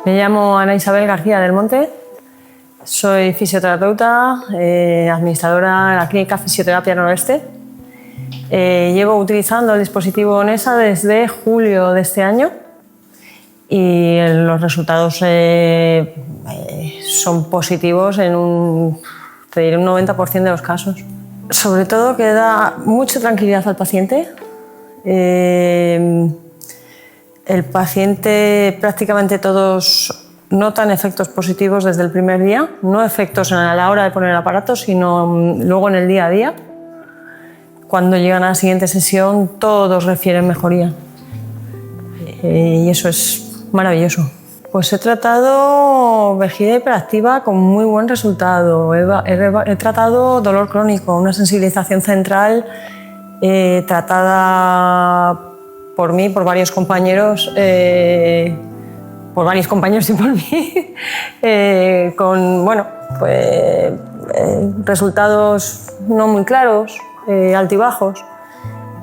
Me llamo Ana Isabel García del Monte, soy fisioterapeuta, administradora de la Clínica Fisioterapia Noroeste. Llevo utilizando el dispositivo NESA desde julio de este año y los resultados son positivos en te diré un 90% de los casos. Sobre todo que da mucha tranquilidad al paciente. El paciente, prácticamente todos notan efectos positivos desde el primer día, no efectos a la hora de poner el aparato, sino luego en el día a día. Cuando llegan a la siguiente sesión, todos refieren mejoría. Y eso es maravilloso. Pues he tratado vejiga hiperactiva con muy buen resultado. He tratado dolor crónico, una sensibilización central tratada por mí, por varios compañeros, y por mí, con resultados no muy claros, altibajos,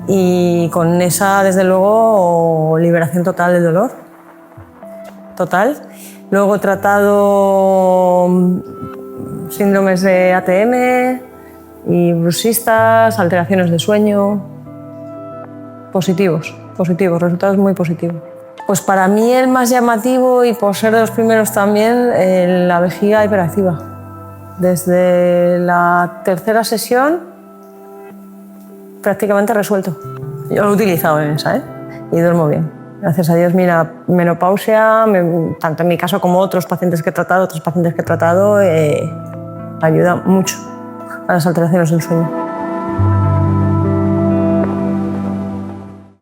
y con esa, desde luego, liberación total del dolor. Total. Luego he tratado síndromes de ATM y bruxistas, alteraciones de sueño. Positivos, resultados muy positivos. Pues para mí el más llamativo, y por ser de los primeros también, la vejiga hiperactiva. Desde la tercera sesión, prácticamente resuelto. Yo lo he utilizado en esa, y duermo bien. Gracias a Dios, mira, menopausia, tanto en mi caso como otros pacientes que he tratado, ayuda mucho a las alteraciones del sueño.